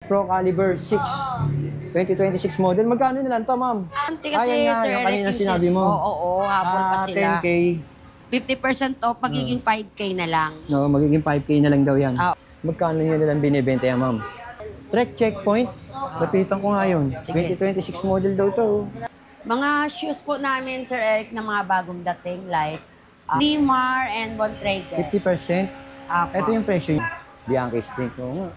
Pro Caliber 6. 2026 model. Magkano na lang to, ma'am? Kasi, Sir Eric, yung sinabi mo. Oo, habol pa sila. 10K. 50% off, magiging 5K na lang. No, magiging 5K na lang daw yan. Oh. Magkano nyo na lang binibenta yan, ma'am? Trek Checkpoint. Lapitan ko nga yun. Sige. 2026 model daw to. Mga shoes po namin, Sir Eric, na mga bagong dating, like Limar and Bontrager. 50%. Apo. Ito yung presyo niya. Bianchi Spring ko nga.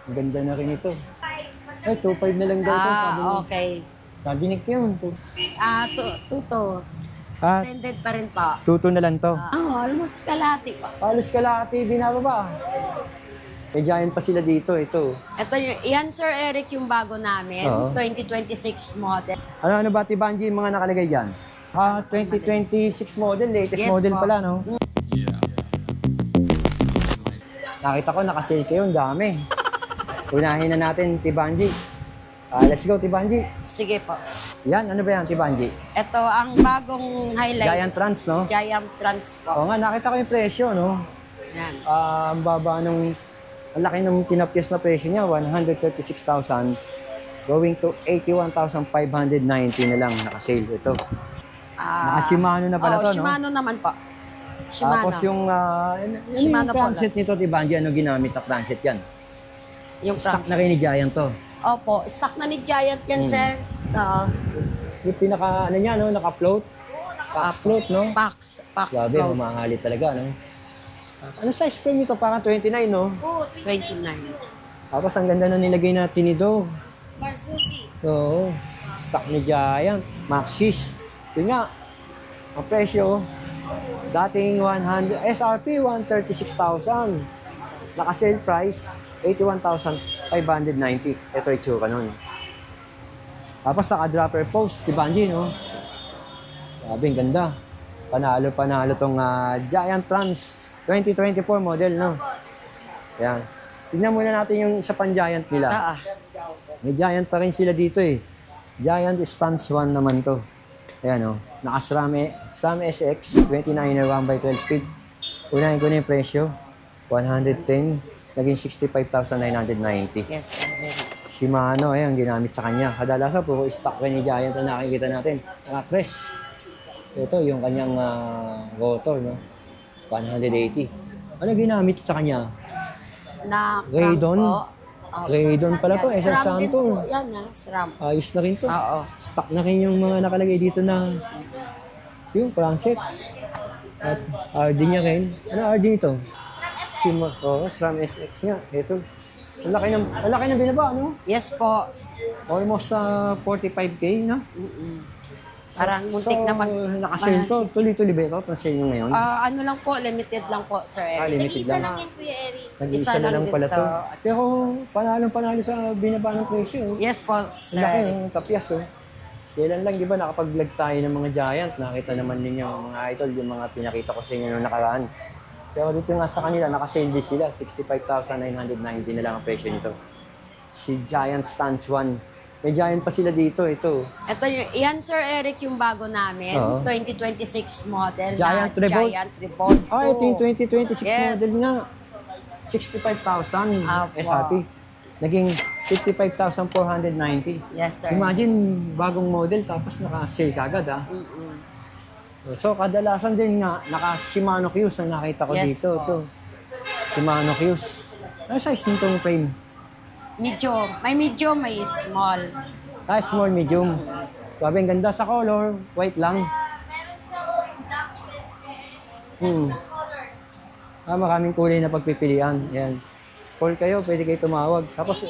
Ang ganda na rin ito. Ay, 2.5 na lang daw ito. Okay. Sabi ni Kion. Tuto. Ah, Extended pa rin po. tuto na lang to. Almost kalati pa. Halos kalahati, binababa. May giant pa sila dito, ito. Ito yan, Sir Eric, yung bago namin. Oo. 2026 model. Ano ba, Tibanji, yung mga nakalagay dyan? 2026 model, latest Yes, model po. pala, no? Nakita ko, nakasale kayo, ang dami. Unahin na natin, Tibanji. Let's go, Tibanji. Sige po. Yan, ano ba yan, Tibanji? Ito ang bagong highlight. Giant Trans, no? Giant Trans po. Oo nga, nakita ko yung presyo, no? Yan. Ang baba nung, ang laki ng tinapyas na presyo niya, 136,000 going to 81,590 na lang nakasale ito. Naka-Shimano na pala to, no? Shimano naman po. Shimano. Tapos yung, Shimano yung po crankshaft nito, Tibanji, ano ginamit na crankshaft yan? Yung Stock crank. na rin ni Giant to. Opo, stock na ni Giant yan, sir. Yung pinaka, ano niya, no? Naka-float. Pack-float, no? Pax Grabe, float. humahalit talaga, no? Ano size frame nito? Parang 29, no? 29. Tapos ang ganda na nilagay na tinido. Marsusi. Oo. Stock ni Giant. Maxis. Yun nga. Ang presyo, dating SRP 136,000. Naka-sale price, 81,590. Ito yung tsura nun. Tapos naka-dropper post, Tibanji, no? Sabi, ang ganda. Panalo tong Giant Trans 2024 model, no? Ayan. Tignan muna natin yung isa pang Giant nila. May Giant pa rin sila dito, eh. Giant Stance 1 naman to. Ayan, oh. Naka-SRAM SX 29er 1x12 speed. Unahin ko na yung presyo. 110. Naging 65,990. Yes, sir. Shimano, ayan, ginamit sa kanya. Kadalasan, puro stock rin ni Giant na nakikita natin. Naka-fresh. Ito, yung kanyang rotor, no? 180. Ano ginamit sa kanya? Na Raydon? Raydon pala to, SRAM SR din to. po. Yan, SRAM. Ayos na rin to. Oo. Stock na rin yung mga nakalagay dito na yung crankshaft. At RD niya rin. Ano RD nito? SRAM SX nga. Ito. Ang laki ng binaba, no? Yes po. Almost 45K, no? Parang muntik na nakasale to. Tuloy-tuloy ba ito? Pasale nyo ngayon? ano lang po, limited lang po, sir Eric. Limited lang. Nag-isa Isa na lang lang pala din to. to. Pero panalo sa binaba ng presyo. Yes po, Ang sir laki Eric. ng tapyas, oh. Kailan lang, di ba, nakapag-vlog tayo ng mga Giant. Nakita naman ninyo, mga idol, yung mga pinakita ko sa inyo noong nakaraan. Pero dito nga sa kanila, nakasale din sila. 65,990 na lang ang presyo nito. Si Giant Stance 1. May Giant pa sila dito, ito. Ito yan, Sir Eric, yung bago namin. Oo. 2026 model Giant na Revolt. Giant Revolt 2. Ito yung 2026 Yes. model nga. 65,000 Apo. SRP. Naging 55,490. Yes, sir. Imagine, bagong model, tapos naka-sale kagad, ha? So, kadalasan din nga, naka-Shimano Qs ang nakita ko Yes, dito. po. Ito. Shimano Qs. Ano size nitong frame? Medium. May medium, may small. Small, medium. Grabe, ang ganda sa color. White lang. Maraming kulay na pagpipilian. Yan. Call kayo, pwede kayo tumawag. Tapos,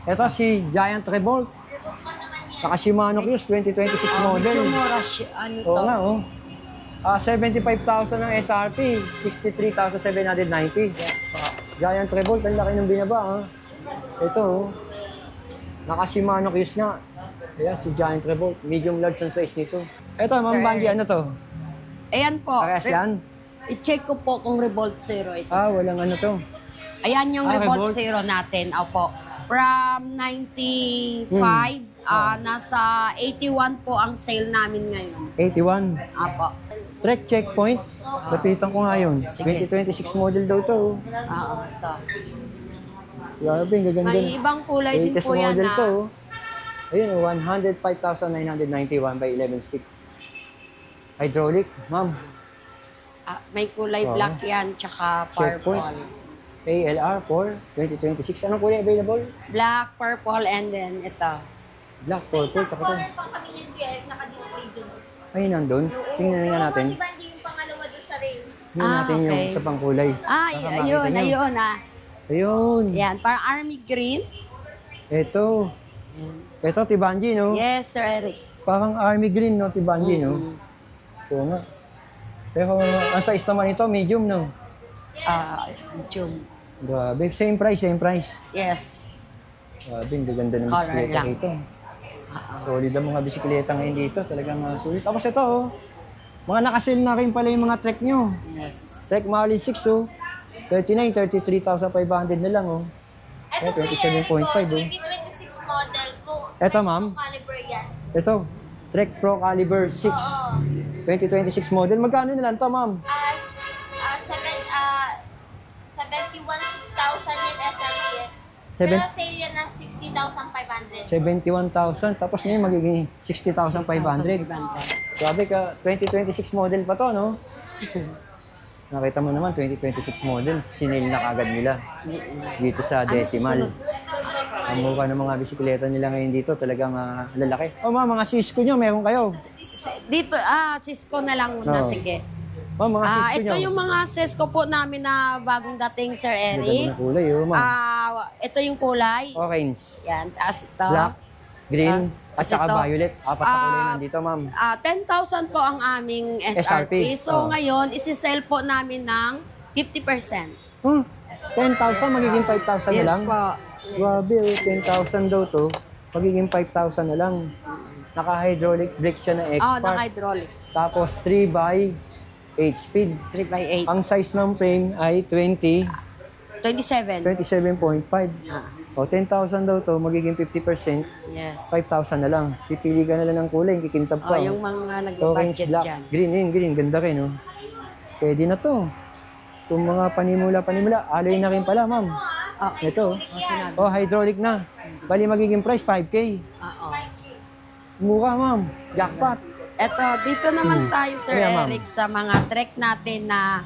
ito si Giant Revolt. Naka Shimano Qs, 2026 model. Medyo mura ano to? Oo nga, oh. 75,000 ng SRP, 63,790. Yes po. Giant Revolt, ang laki ng binaba, ha? Ito, oh. Naka Shimano Qs nga. Kaya si Giant Revolt, medium large ang size nito. Ito, Ma'am Banji, ano to? Ayan po. Parehas yan? I-check ko po kung Revolt Zero ito. Walang ano to. Ayan yung Revolt Revolt. Zero natin. Opo. From 95, nasa 81 po ang sale namin ngayon. 81. Opo. Trek Checkpoint. Lapitan ko nga yun. Sige. 2026 model daw to. Oo, ito. Grabe, ang gaganda. May ibang kulay din Latest po yan model ah. to. Ayun, 105,991 by 11 stick. Hydraulic, ma'am. May kulay Oo. black yan, tsaka Checkpoint. purple. ALR for 2026. Anong kulay available? Black, purple, and then ito. Black, purple, tsaka ito. Color pang kami niyan, Kuya Eric, naka-display dun. Ay, nandun. Tingnan nga natin. Di ba hindi yung pangalawa dun sa rail? Tingnan natin yung okay. sa pangkulay. Ah, Baka makita ayun, nyo. ayun ah. Ayun. Yan, parang army green. Ito. Ito, Tibanji, no? Yes, Sir Eric. Parang army green, no? Tibanji, no? Oo nga. Pero ang size naman ito, medium, no? June. Grabe. Same price, same price. Yes. Grabe, ang gaganda ng Color bisikleta lang. rito. Solid ang mga bisikleta ngayon dito. Talagang sulit. Tapos ito, oh. Mga nakasale na rin pala yung mga trek nyo. Yes. Trek Marlin 6, oh. 33,500 na lang, oh. Ito, Oh, Kuya Eric, 27.5, oh. 2026 model Pro. Eto, ma'am. Caliber yan. Ito, Trek Pro Caliber 6. 2026 model. Magkano na lang to, ma'am? 71,000 yung SRP. Seven- Pero sale yan ng 60,500. 71,000. Tapos ngayon magiging 60,500. 6,500. Grabe ka, 2026 model pa to, no? Nakita mo naman, 2026 model. Sinil na kagad nila. Dito sa decimal. Ang mukha ng mga bisikleta nila ngayon dito, talagang lalaki. O mga Cisco nyo, meron kayo. Dito, Cisco na lang muna, Oo. sige. O mga Cisco Ito nyo. yung mga Cisco po namin na bagong dating, Sir Ganda Eric. ng kulay, oh, ma'am. Ito yung kulay. Orange, Yan, taas ito. black, green, at tas saka ito. violet. Apat na kulay nandito, ma'am. 10,000 po ang aming SRP. SRP, So oh. ngayon, isi-sell po namin ng 50%. Huh? 10,000, magiging 5,000 na Yes lang. po. Grabe, 10,000 daw to. Magiging 5,000 na lang. Naka-hydraulic brake siya na Oh, X-Park. naka-hydraulic. Tapos 3x8 speed. 3x8. Ang size ng frame ay 27. 27.5. O 10,000 daw to, magiging 50%, Yes. 5,000 na lang. Pipili ka na lang ng kulay, kikintab Oh, ka. yung mga Orange, nag-budget black, dyan. green, ganda rin, no? Pwede na to. Kung mga panimula, alloy na rin pala, ma'am. Ito, Sinabi. oh, hydraulic na. Bali magiging price, 5K. Oo. Mura, ma'am. Jackpot. Eto, dito naman tayo, Sir Ayan, ma'am. Eric, sa mga trek natin na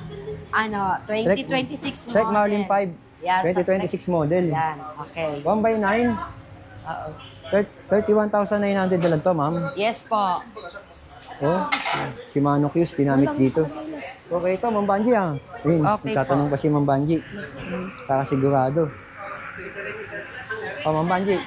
2026 Trek model. Marlin 5, Yan, sa 2026 model. Yan, okay. 1x9, Oo. 31,900 na lang to, ma'am. Yes po. Oh, si Mano Q's pinamit dito. Okay ito, Ma'am Banji, ah. Ayun, Okay nagtatanong pa si Ma'am Banji. Para sigurado. Oh, Ma'am Banji.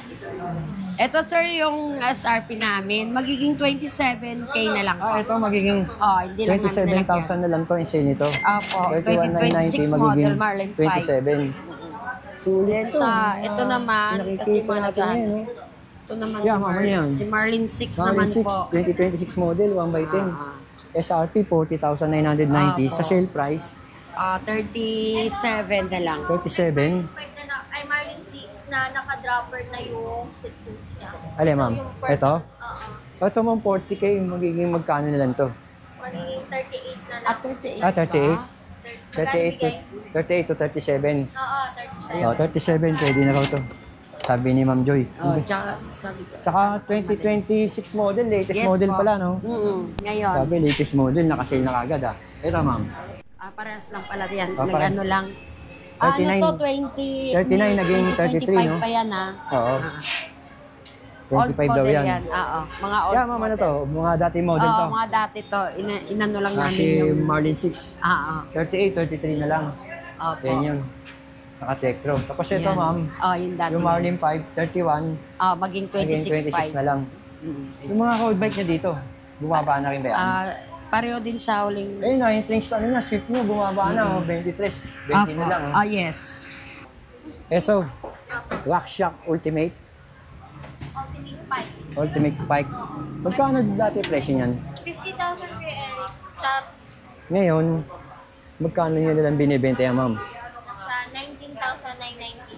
Ito, sir, yung SRP namin, magiging 27K na lang po. Ito magiging Oh, hindi lang namin nilagyan. 27,000 na lang to, insin nito. Opo, 31,990 2026 model Marlin 5. 27. Sulit Then to. sa, ito naman, kasi Nakikita mga natin naghahanap. yan, oh. Ito naman Yeah, si, mama yan. si Marlin 6 naman Marlin 6, po. 2026 model, 1x10. SRP, 40,990. Opo. Sa sale price, 37 na lang. 37. Ay, Marlin 6 na naka-dropper na yung seat post niya. Alin, ma'am? Yung purple. Ito? Oo. Ito, ma'am, 40K. Magiging magkano na lang to? Magiging 38 na lang. 38 Ah, 38? ba? 38 to 37. Oo, 37. Oh, 37, pwede na raw to. Sabi ni Ma'am Joy. Oh, tsaka, sabi ko. Tsaka 2026 model, latest Yes model po. pala, no? Ngayon. Sabi, latest model, nakasale na kagad, ah. Ito, ma'am. Parehas lang pala yan. Ah, Nag-ano lang. 39. Ano to, 20... 39 naging 33, 25 no? pa yan, ha? Oo. Old 25 daw model yan. Oo, mga old Yeah, ma'am, ano to? Mga dating model Oo, to. mga dati to. Inano lang namin Si yung... Marlin 6. 38, 33 na lang. Opo. Yan yun. Naka-Tektro. Tapos ito, Yan. ma'am. Yung dati. Yung Marlin 5, 31. Maging Naging 26 na lang. Yung mga road bike niya dito, bumaba na rin ba yan? Pareho din sa huling... Ayun na, yung things ano niya, swift niya, bumaba na, 23. 20 na lang. Oh. Yes. Ito, RockShox Ultimate. Ultimate 5. Ultimate Bike. Magkano dati presyo niyan? 50,000 kay Eric. Top, Ngayon, magkano niya nilang binibenta yan, ma'am? nasa 19,990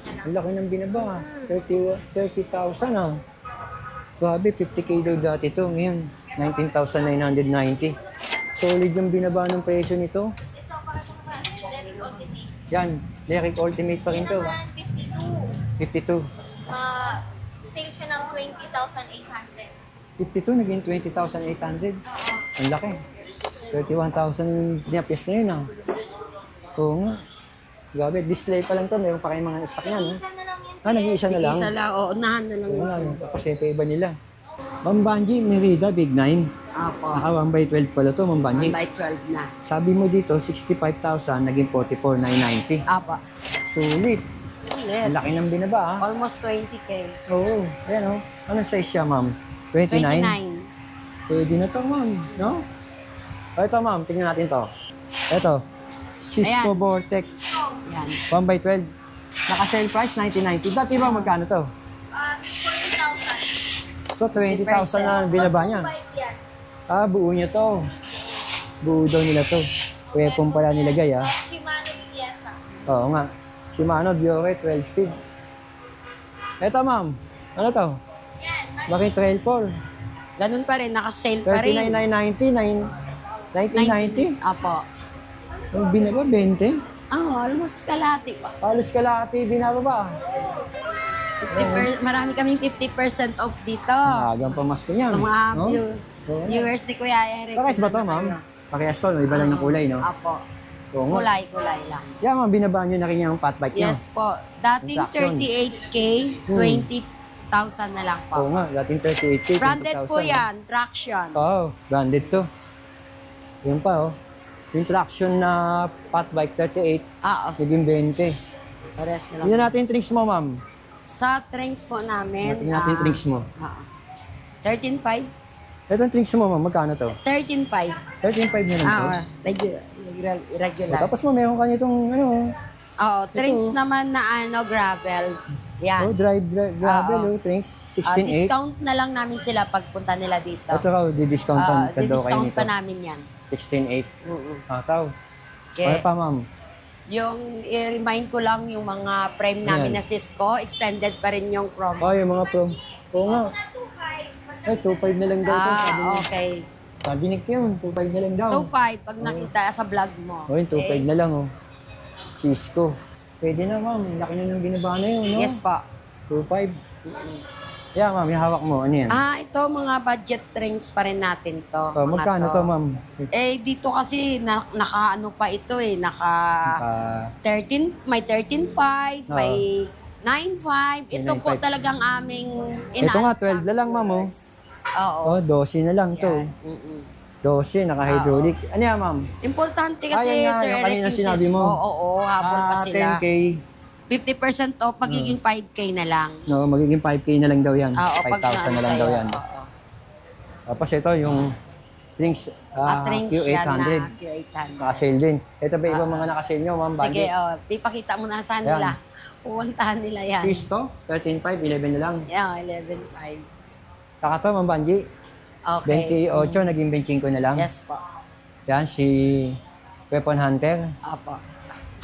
na lang. Ang laki ng binaba. 30,000 ah. Grabe, 50K daw dati to. Ngayon, 19,990. Solid yung binaba ng presyo nito. Ito para sa mga Eric Ultimate. Yan, Lyric Ultimate pa rin Yan to. naman, 52. 52. Sale siya ng 20,800. 52, naging 20,800. Ang laki. 31,000 pinapiyas na yun, ah. Oo nga. Grabe, display pa lang to. Meron pa kayong mga stock yan, ah. Isa na lang yan. Nag-iisa na lang. Isa lang, oo, unahan na lang Oo yung nga, sale. tapos ito iba nila. Ma'am Banji, Merida, Big 9. Apo. Naka 1/12 pala to, Ma'am 1 Banji. by 12 na. Sabi mo dito, 65,000, naging 44,990. Apo. Sulit. Sulit. Ang laki ng binaba, ah. Almost 20K. Oo, ayan, oh. Anong size siya, ma'am? 29? 29. Pwede na to, ma'am. No? O, ito, ma'am. Tingnan natin to. Ito. Cisco Ayan. Vortex. Yan. 1/12. Naka-sale price, 1990. Dati ba magkano to? 40,000. So, 20,000 na binaba niya. Bite yan. Ah, buo niya to. Buo daw nila to. Weapon pala nilagay, ah. Shimano Fiesta. Oo nga. Shimano Biore 12 speed. Ito, ma'am. Ano to? Yan. Bakit Trail 4? Ganun pa rin, naka-sale pa rin. 39,990. 1990? Apo. Ang binaba, 20? Almost kalahati pa. Halos kalahati binababa. Marami kaming 50% off dito. Agang pamasko niyan. Sa mga no? Oo. viewers ni Kuya Eric. Parehas ba to, ma'am? Parehas to, no? Iba lang ng kulay, no? Apo. Oo nga. Kulay lang. Yeah, ma'am, binabaan nyo na rin yung fat bike nyo. Yes po. Dating Traction. 38K, 20,000 na lang Oo po. nga, dating 38K, Branded 20,000. po yan, traction. Oo, branded to. Yun pa, oh. Yung traction na fat bike 38, Oo, naging 20. pares na lang. Tingnan natin yung tricks mo, ma'am. Sa trends po namin, Tingnan natin yung tricks mo. 13.5? Ito yung tricks mo, ma'am. Magkano to? 13.5. 13.5 na lang to. Regular. Tapos mo, meron ka nitong, ano, Oo, trends Ito. naman na gravel. Yan. gravel, oh, tricks. 16.8. Discount na lang namin sila pagpunta nila dito. Ito raw, di-discount ka daw kayo Di-discount nito. pa namin yan. 16.8. Mm-mm. Taw. Sige. Ano pa, ma'am? Yung i-remind ko lang yung mga frame namin Ayan. na Cisco, extended pa rin yung promo. Oh, yung mga pro. Oo nga. Ay, 2.5 na lang daw to. Sabi niya. Okay. Sabi ni Kim, 2.5 na lang daw. 2.5 pag nakita sa vlog mo. Oh, yung 2.5 na lang, oh. Cisco. Pwede na, ma'am. Laki na ng binaba na yun, no? Yes po. 2.5. Yeah, ma'am. Yung hawak mo. Ano yan? Ito mga budget rings pa rin natin to. Oh, mga magkano to, ma'am? Dito kasi naka-ano pa ito naka Ah, 13, may 13.5, Oo. may 9.5. May Ito po 9.5. talagang aming ito nga, 12 na lang, ma'am, oh. Oo. Oh, 12 na lang to. Yan. Mm-mm. 12, naka-hydraulic. Ano yan, ma'am? Importante kasi, Ayan nga, Sir yung Eric, kanina yung sinabi Cisco. mo. Oo, habol pa sila. 10K. 50% off, magiging 5K na lang. No, magiging 5K na lang daw yan. Oo, pag 5,000 na lang daw sa'yo. yan. Oo. Tapos ito, yung Trinks Rings yan Q800. na Q800. Naka-sale din. Ito ba ibang mga naka-sale nyo, ma'am? Sige, Bandit? ipakita mo na sa nila. Pupuntahan nila yan. Pisto, 13.5, 11 na lang. Yeah, 11.5. Saka to, ma'am Banji, Okay. 28, naging 25 na lang. Yes po. Yan, si Weapon Hunter. Opo.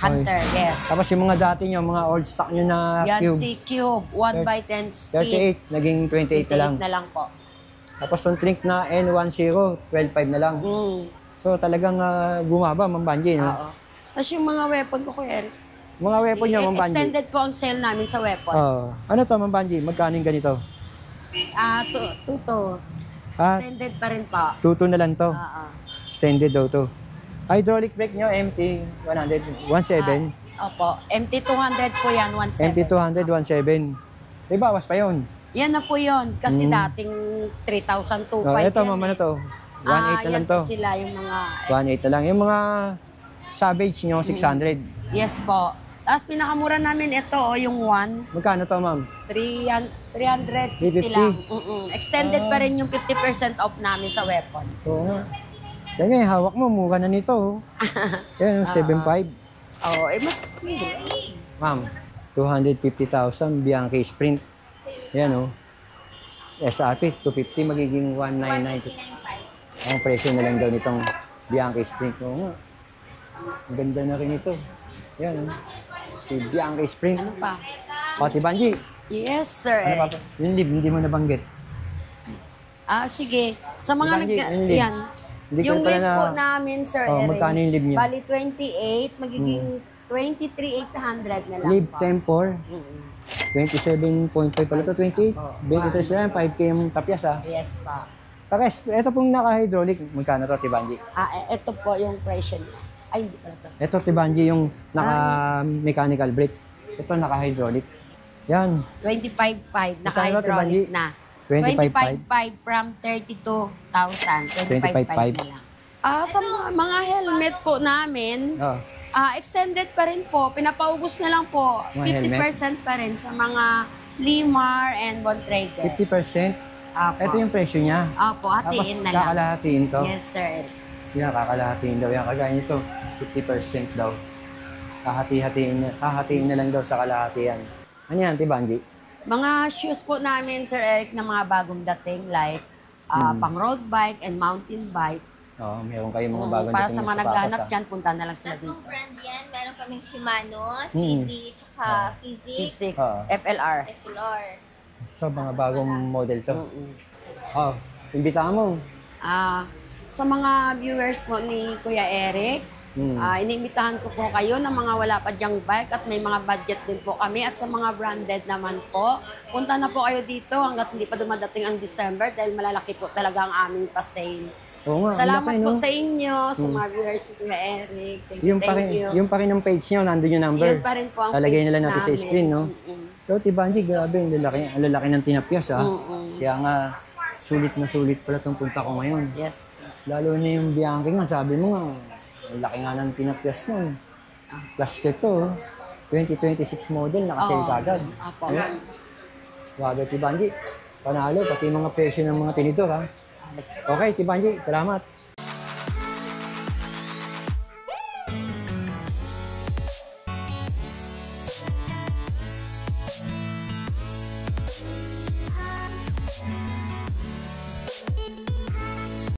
Hunter, yes. Tapos yung mga dati nyo, mga old stock nyo na Yan Cube. si Cube, 1 by 10 speed. 38, naging 28 na lang. 28 na lang po. Tapos yung Trink na N10, 12.5 na lang. So talagang bumaba, ma'am Banji, no? Oo. Tapos yung mga weapon ko, Kuya Eric. Mga weapon nyo, ma'am Banji. Extended po ang sale namin sa weapon. Ano to, ma'am Banji? Magkano yung ganito? Tuto. Ah, Extended pa rin po. tuto na lang to. Oo. Extended daw to. Hydraulic brake nyo, MT 100, 17. Opo. MT200 po yan, 17. MT 200, 17. May bawas pa yun. Yan na po yun. Kasi dating 3,250 Ito, yan ma'am, ano to? 1.8 na yan lang to. po sila yung mga... 1.8 na lang. Yung mga Savage nyo, 600. Yes po. Tapos pinakamura namin ito, yung 1. Magkano to, ma'am? 350 350. lang. Extended pa rin yung 50% off namin sa weapon. Oo nga. Yan nga, yung hawak mo, mura na nito. oh. Yan, 7.5. Oo, mas... Ma'am, 250,000 Bianchi Sprint. Yan, oh. SRP, 250, magiging 1,990. Ang presyo na lang daw nitong Bianchi Sprint. Oo nga. Ang ganda na rin ito. Yan, oh. Si Bianchi Sprint. Ano pa? Pati Banji, Yes, Sir ano pa? Eric. Yung lib, hindi mo nabanggit. Sige. Sa mga Banji, yung lib. Yan. Hindi ko Yung pala lib na- po namin, Sir Oh, Eric. magkano yung lib niya? Bali 28, magiging 23,800 na lang Lib po. Tempor. 27.5 pala ito, 28. 23 lang, 5K yung tapyas ha. Yes pa. Pares, ito pong naka-hydraulic, magkano to, Tibanji? Ito po yung presyo niya. Ay, hindi pala to. Ito, Tibanji, yung naka-mechanical brake. Ito, naka-hydraulic. Yan. 25.5, Tibanji? naka-hydraulic na. 25.5. 25.5 from 32,000. 25.5 na lang. Sa mga helmet po namin, Oh. Extended pa rin po. Pinapaubos na lang po. Mga 50% pa rin sa mga Limar and Bontrager. 50%. Apo. Ito yung presyo niya. Opo, hatiin na lang. kakalahatiin to. Yes, sir. Eric. Yan, kakalahatiin daw. Yan, kagaya nito. 50% daw. Hahatiin na lang daw sa kalahatian. Ano yan, Tibanji? Mga shoes po namin, Sir Eric, na mga bagong dating like pang road bike and mountain bike. Oo, meron kayong mga bagong Para dating sa na mga sapatos, naghahanap ah. dyan, punta na lang sila Tatlong dito. brand yan. Meron kaming Shimano, CD, tsaka Physique, Physique, Oo. FLR. FLR. So, mga bagong model to. Mm-mm. Oh, imbitahan mo. Sa mga viewers po ni Kuya Eric, inimbitahan ko po kayo ng mga wala pa dyang bike at may mga budget din po kami. At sa mga branded naman po, punta na po kayo dito hanggat hindi pa dumadating ang December dahil malalaki po talaga ang aming pa-sale. Oo nga, Salamat ang laki, po no? sa inyo, sa mga viewers ni Kuya Eric. Thank you, Yung pa rin, thank you. yung pa rin ang page niyo, nandun yung number. Yun pa rin po ang Lalagay page nila natin sa namin. screen, no? Mm-mm. So, Tibanji, grabe, ang lalaki ng tinapyas, ha? Mm-mm. Kaya nga, sulit na sulit pala itong punta ko ngayon. Yes. Lalo na yung Bianchi nga, sabi mo nga, ang laki nga ng tinapyas mo. Plastic to, 2026 model, nakasale kagad. Apo. Ayan. Grabe, Tibanji. Panalo, pati mga presyo ng mga tinidor, ha? Yes. Okay, Tibanji, salamat.